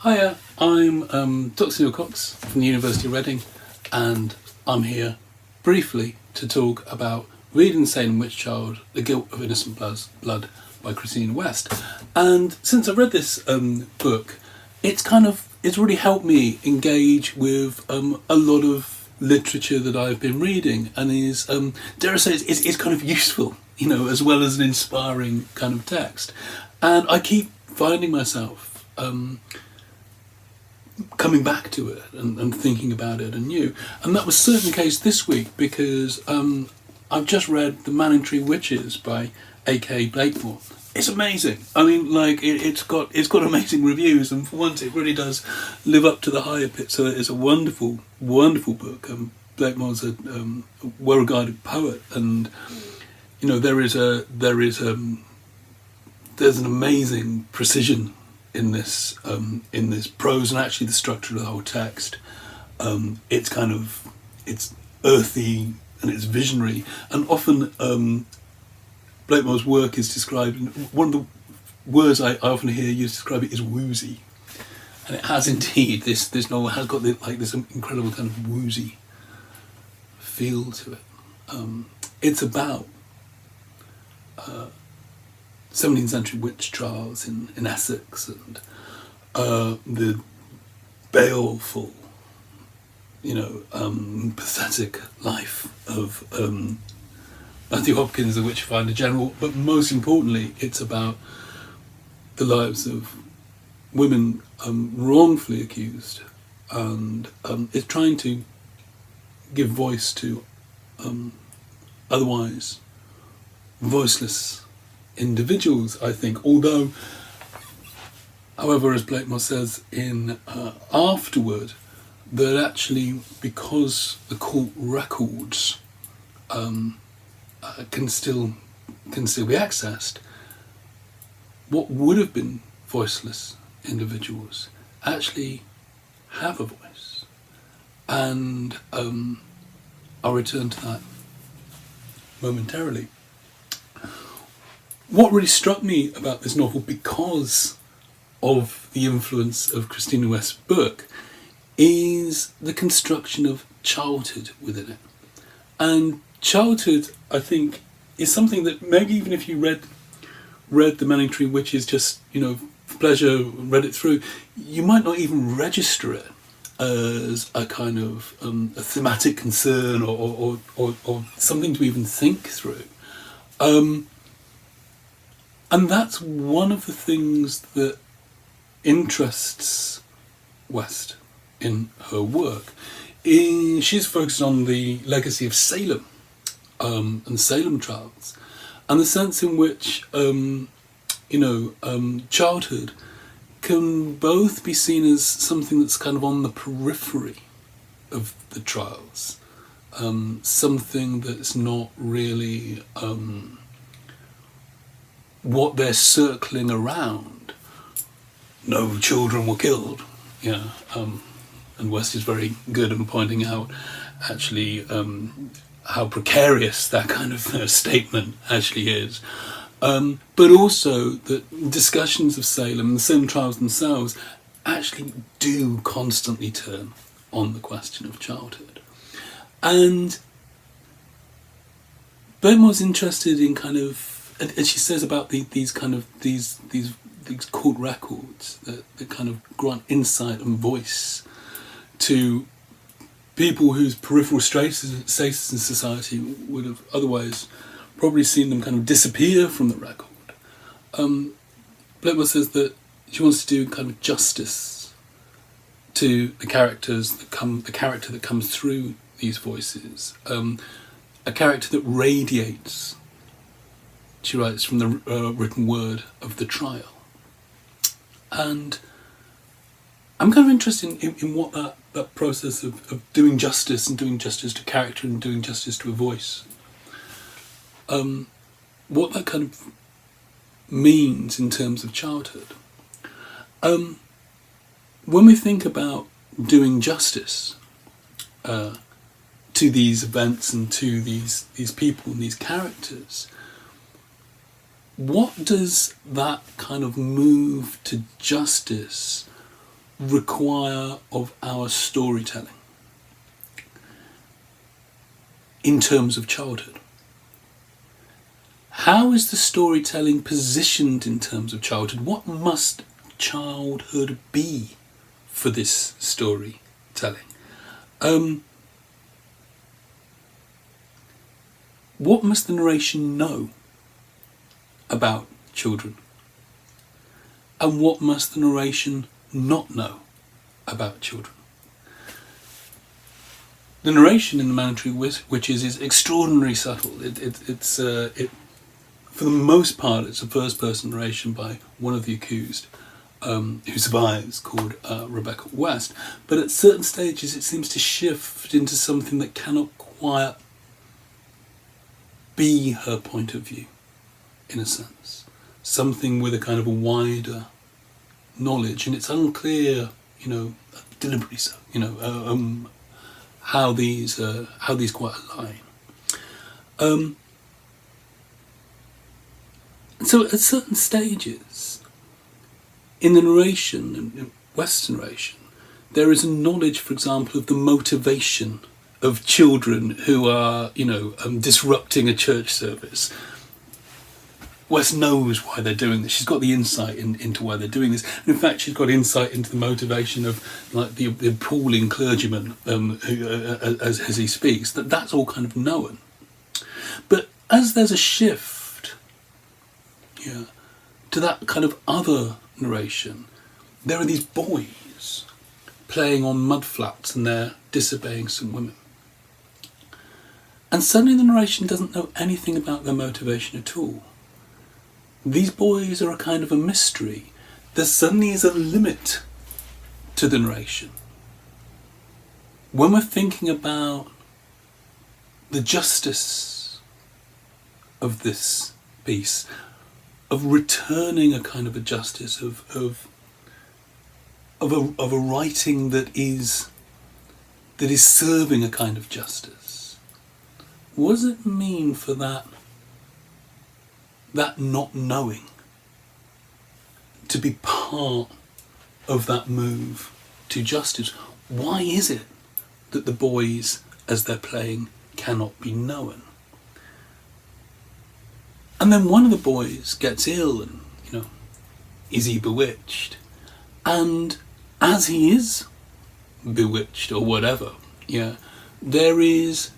Hiya, I'm Dr. Neil Cox from the University of Reading, and I'm here briefly to talk about Reading Salem Witch Child, The Guilt of Innocent Blood by Christina West. And since I've read this book, it's really helped me engage with a lot of literature that I've been reading, and is, dare I say, it's kind of useful, as well as an inspiring kind of text. And I keep finding myself coming back to it and thinking about it anew. And that was certainly the case this week, because I've just read The Manningtree Witches by A.K. Blakemore. It's amazing. I mean, it's got amazing reviews, and for once it really does live up to the hype. It's a wonderful, wonderful book. Blakemore's a well-regarded poet, and there's an amazing precision in this prose, and actually the structure of the whole text. It's earthy and it's visionary, and often Blakemore's work is described, one of the words I often hear used to describe it is woozy, and it has indeed. This novel has got this incredible kind of woozy feel to it. It's about 17th century witch trials in Essex, and the baleful, pathetic life of Matthew Hopkins, the Witchfinder General. But most importantly, it's about the lives of women wrongfully accused, and it's trying to give voice to otherwise voiceless individuals, I think. Although, however, as Blakemore says in afterward, that actually, because the court records can still be accessed, what would have been voiceless individuals actually have a voice. And I'll return to that momentarily. What really struck me about this novel, because of the influence of Christina West's book, is the construction of childhood within it. And childhood, I think, is something that maybe even if you read The Manningtree Witches just, for pleasure, read it through, you might not even register it as a kind of a thematic concern or something to even think through. And that's one of the things that interests West in her work. She's focused on the legacy of Salem and Salem trials, and the sense in which childhood can both be seen as something that's kind of on the periphery of the trials, something that's not really what they're circling around. No children were killed, and West is very good in pointing out actually how precarious that kind of statement actually is. But also that discussions of Salem, the Salem trials themselves, actually do constantly turn on the question of childhood. And Blakemore's interested in and she says about these court records that kind of grant insight and voice to people whose peripheral status in society would have otherwise probably seen them kind of disappear from the record. Blakemore says that she wants to do kind of justice to the character that comes through these voices, a character that radiates, she writes, from the written word of the trial. And I'm kind of interested in what that process of doing justice, and doing justice to character, and doing justice to a voice, what that kind of means in terms of childhood. When we think about doing justice to these events and to these people and these characters, what does that kind of move to justice require of our storytelling in terms of childhood? How is the storytelling positioned in terms of childhood? What must childhood be for this storytelling? What must the narration know about children? And what must the narration not know about children? The narration in the Manningtree Witches is extraordinarily subtle. It's for the most part, it's a first-person narration by one of the accused, who survives, called Rebecca West. But at certain stages, it seems to shift into something that cannot quite be her point of view, in a sense. Something with a kind of a wider knowledge, and it's unclear, deliberately so, how these quite align. So at certain stages in the narration, in Western narration, there is a knowledge, for example, of the motivation of children who are, disrupting a church service. West knows why they're doing this. She's got the insight into why they're doing this. And in fact, she's got insight into the motivation of the appalling clergyman as he speaks. That's all kind of known. But as there's a shift to that kind of other narration, there are these boys playing on mud flats and they're disobeying some women. And suddenly the narration doesn't know anything about their motivation at all. These boys are a kind of a mystery. There suddenly is a limit to the narration. When we're thinking about the justice of this piece, of returning a kind of a justice, of a writing that is serving a kind of justice, what does it mean for that not knowing to be part of that move to justice? Why is it that the boys, as they're playing, cannot be known? And then one of the boys gets ill and, is he bewitched? And as he is bewitched or whatever, there is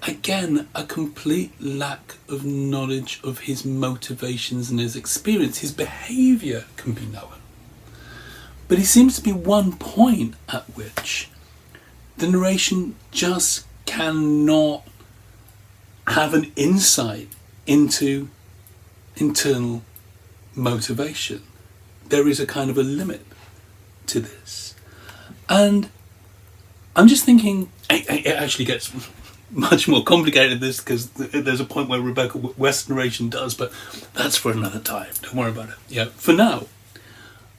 again a complete lack of knowledge of his motivations and his experience. His behaviour can be known. But he seems to be one point at which the narration just cannot have an insight into internal motivation. There is a kind of a limit to this. And I'm just thinking, it actually gets much more complicated, this, because there's a point where Rebecca West narration does, but that's for another time. Don't worry about it. For now,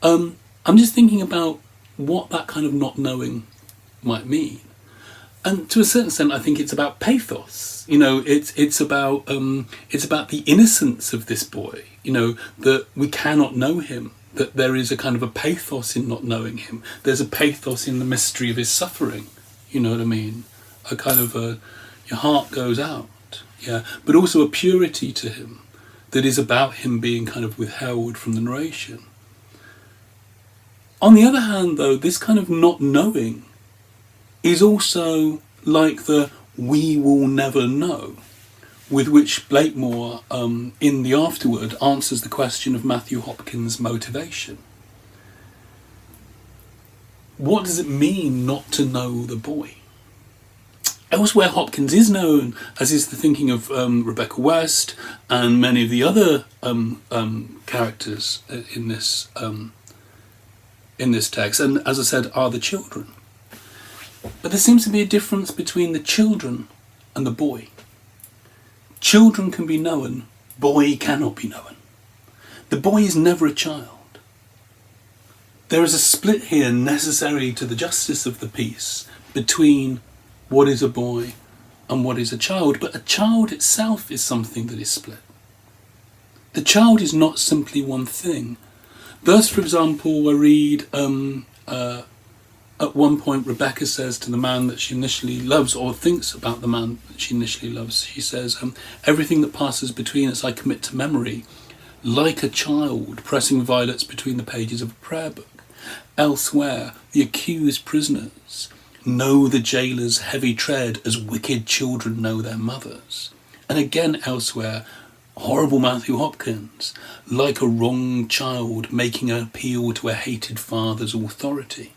I'm just thinking about what that kind of not knowing might mean. And to a certain extent, I think it's about pathos. It's about the innocence of this boy. That we cannot know him. That there is a kind of a pathos in not knowing him. There's a pathos in the mystery of his suffering. You know what I mean? A kind of your heart goes out. But also a purity to him that is about him being kind of withheld from the narration. On the other hand, though, this kind of not knowing is also like the "we will never know," with which Blakemore, in the afterword, answers the question of Matthew Hopkins' motivation. What does it mean not to know the boy? Elsewhere, Hopkins is known, as is the thinking of Rebecca West and many of the other characters in this text, and as I said, are the children. But there seems to be a difference between the children and the boy. Children can be known, boy cannot be known. The boy is never a child. There is a split here necessary to the justice of the piece between what is a boy and what is a child, but a child itself is something that is split. The child is not simply one thing. Thus, for example, I read At one point, Rebecca says to the man that she initially loves, or thinks about the man that she initially loves, she says, everything that passes between us I commit to memory, like a child pressing violets between the pages of a prayer book. Elsewhere, the accused prisoners know the jailer's heavy tread as wicked children know their mothers. And again elsewhere, horrible Matthew Hopkins, like a wronged child making an appeal to a hated father's authority.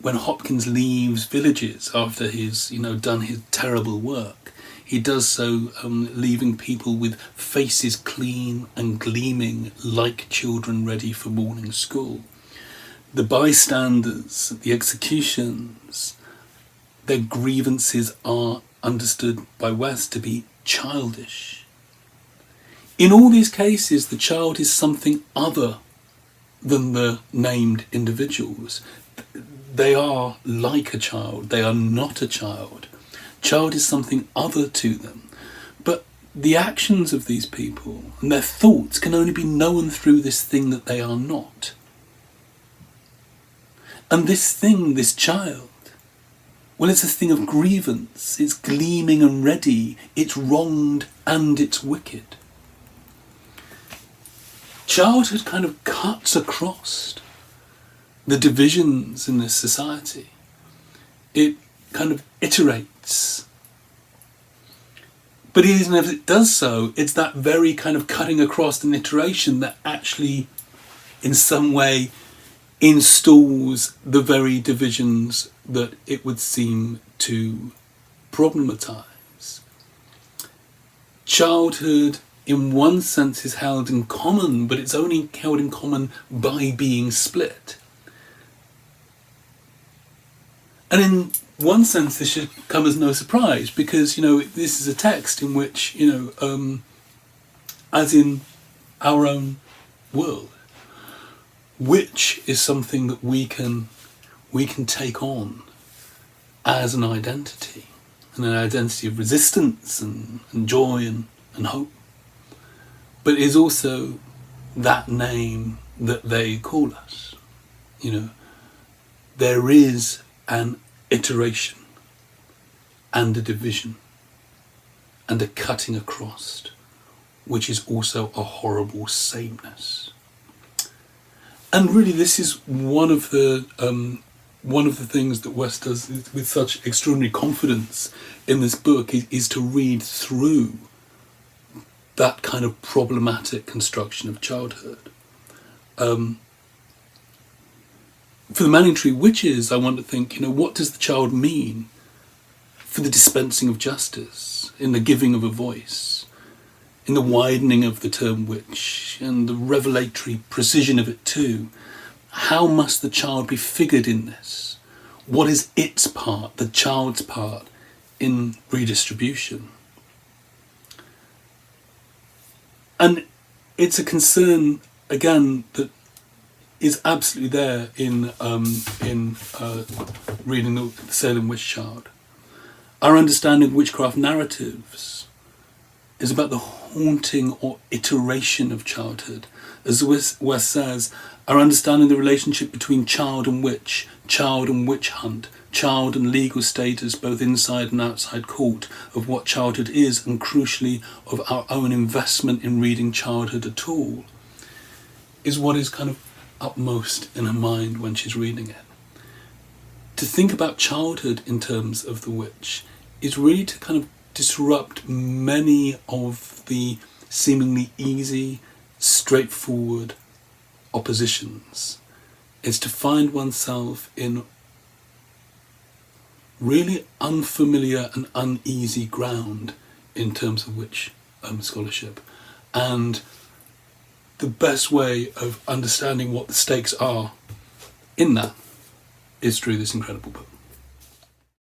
When Hopkins leaves villages after he's done his terrible work, he does so leaving people with faces clean and gleaming like children ready for morning school. The bystanders, the executions, their grievances are understood by West to be childish. In all these cases, the child is something other than the named individuals. They are like a child, they are not a child. Child is something other to them. But the actions of these people and their thoughts can only be known through this thing that they are not. And this thing, this child, well, it's a thing of grievance. It's gleaming and ready. It's wronged and it's wicked. Childhood kind of cuts across the divisions in this society. It kind of iterates. But even if it does so, it's that very kind of cutting across an iteration that actually, in some way, installs the very divisions that it would seem to problematize. Childhood, in one sense, is held in common, but it's only held in common by being split. And in one sense, this should come as no surprise, because, this is a text in which, as in our own world, witch is something that we can take on as an identity, and an identity of resistance and joy and hope. But it is also that name that they call us. There is an iteration and a division and a cutting across, which is also a horrible sameness. And really, this is one of the things that West does with such extraordinary confidence in this book is to read through that kind of problematic construction of childhood. For the Manningtree Witches, I want to think, what does the child mean for the dispensing of justice, in the giving of a voice, in the widening of the term witch, and the revelatory precision of it too? How must the child be figured in this? What is its part, the child's part, in redistribution? And it's a concern, again, that is absolutely there in reading the Salem Witch Child. Our understanding of witchcraft narratives is about the haunting or iteration of childhood. As West says, our understanding of the relationship between child and witch hunt, child and legal status both inside and outside court, of what childhood is, and crucially of our own investment in reading childhood at all, is what is kind of upmost in her mind when she's reading it. To think about childhood in terms of the witch is really to kind of disrupt many of the seemingly easy, straightforward oppositions. It's to find oneself in really unfamiliar and uneasy ground in terms of witch scholarship. And the best way of understanding what the stakes are in that is through this incredible book.